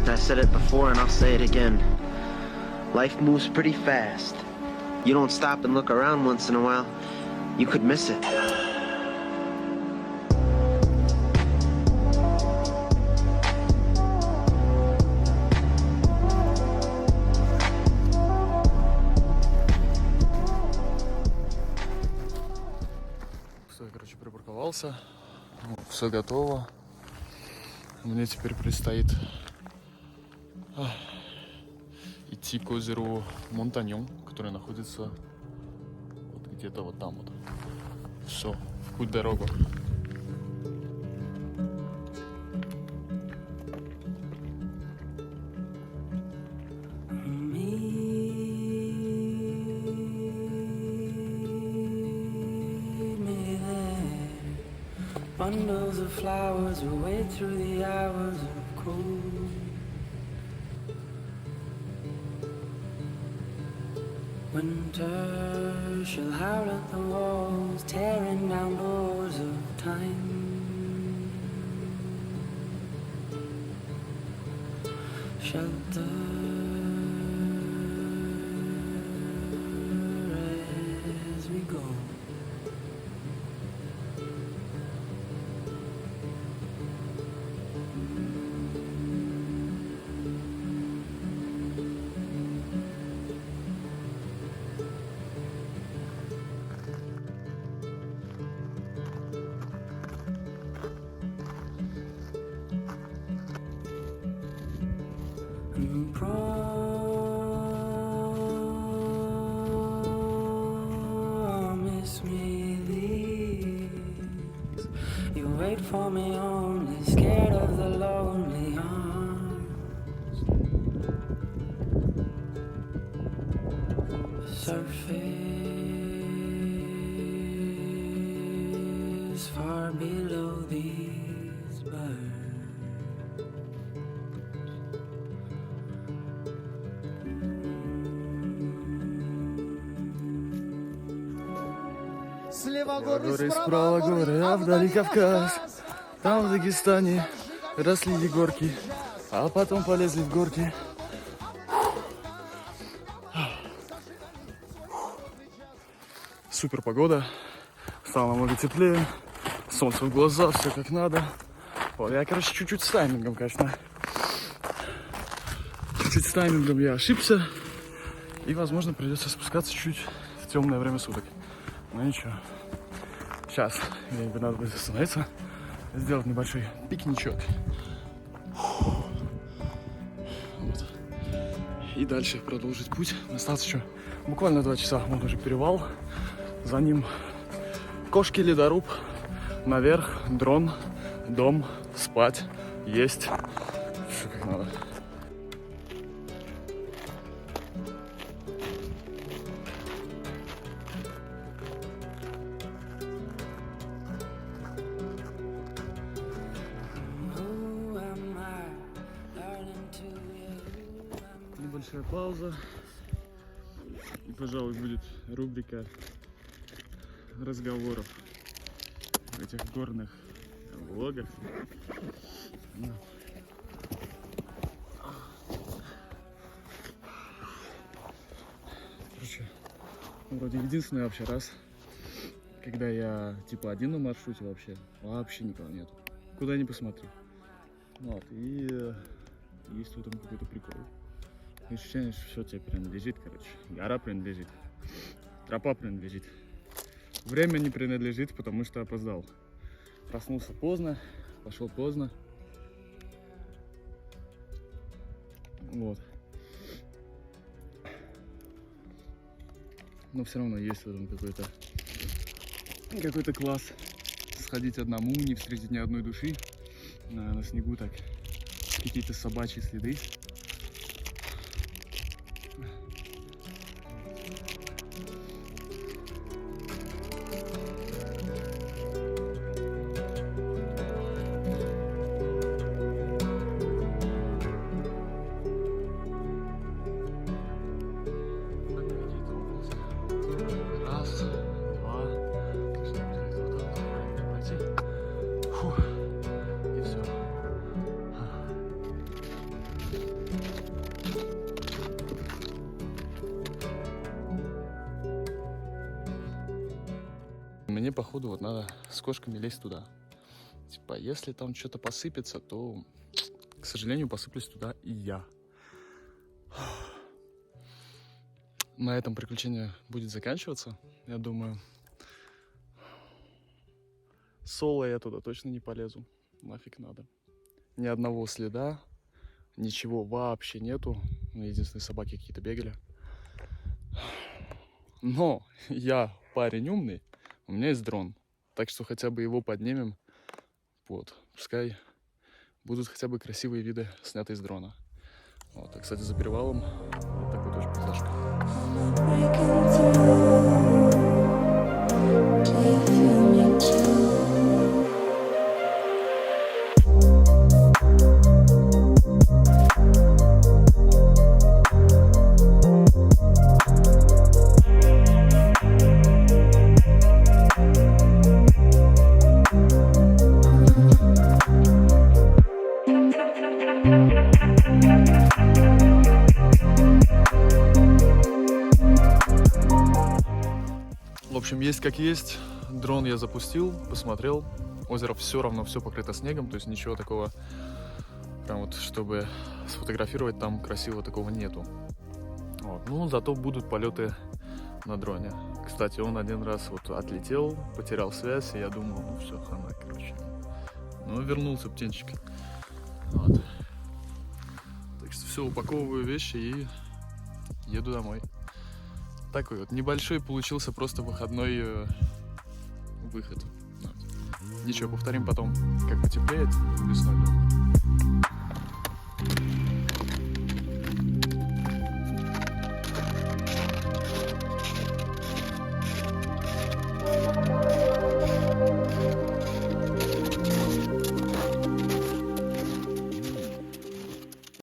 I said it before and I'll say it again. Life moves pretty fast. You don't stop and look around once in a while, you could miss it. Все, я, короче, припарковался. Все готово. Мне теперь предстоит идти к озеру Монтаньон, которое находится вот где-то вот там вот. Все, в путь дорогу. Bundles of flowers away through the hours of cold. Winter shall howl at the walls, tearing down doors of time. Shelter as we go. Promise me this. You wait for me only, scared of the lonely arms. Surface far below these birds. Горы справа горы, а вдали Кавказ. Там в Дагестане росли егорки, а потом полезли в горки. Супер погода, стало намного теплее, солнце в глаза, все как надо. Ой, я, короче, чуть-чуть с таймингом, конечно. Чуть-чуть с таймингом я ошибся, и, возможно, придется спускаться чуть в темное время суток. Но ничего. Сейчас где-нибудь надо будет остановиться, сделать небольшой пикничок. Вот. И дальше продолжить путь. Осталось еще буквально 2 часа. Вот уже перевал. За ним кошки, ледоруб. Наверх, дрон, дом, спать, есть. Все как надо. Небольшая пауза, и, пожалуй, будет рубрика разговоров в этих горных влогах. Короче, вроде единственный вообще раз, когда я типа один на маршруте вообще никого нет. Куда ни посмотри. Вот, и есть в этом какой-то прикол. Ощущение, что все тебе принадлежит, короче. Гора принадлежит, тропа принадлежит. Время не принадлежит, потому что опоздал. Проснулся поздно, пошел поздно. Вот. Но все равно есть в этом какой-то класс. Сходить одному, не встретить ни одной души. На снегу так какие-то собачьи следы. мне, походу, вот надо с кошками лезть туда. Типа, если там что-то посыпется, то, к сожалению, посыплюсь туда и я. На этом приключение будет заканчиваться, я думаю. Соло я туда точно не полезу. Нафиг надо. Ни одного следа, ничего вообще нету. Единственные собаки какие-то бегали. Но я парень умный, у меня есть дрон. Так что хотя бы его поднимем. Вот, пускай будут хотя бы красивые виды, снятые с дрона. Вот, а, кстати, за перевалом вот такой тоже пейзажка. В общем, есть как есть. Дрон я запустил, посмотрел. Озеро все равно все покрыто снегом, то есть ничего такого, прям вот, чтобы сфотографировать, там красивого такого нету. Вот. Ну, зато будут полеты на дроне. Кстати, он один раз вот отлетел, потерял связь, и я думал, ну все, хана, короче. Ну, вернулся птенчик. Вот. Так что все, упаковываю вещи и еду домой. Такой вот небольшой получился просто выходной выход. Вот. Ничего, повторим потом, как потеплеет весной, думаю.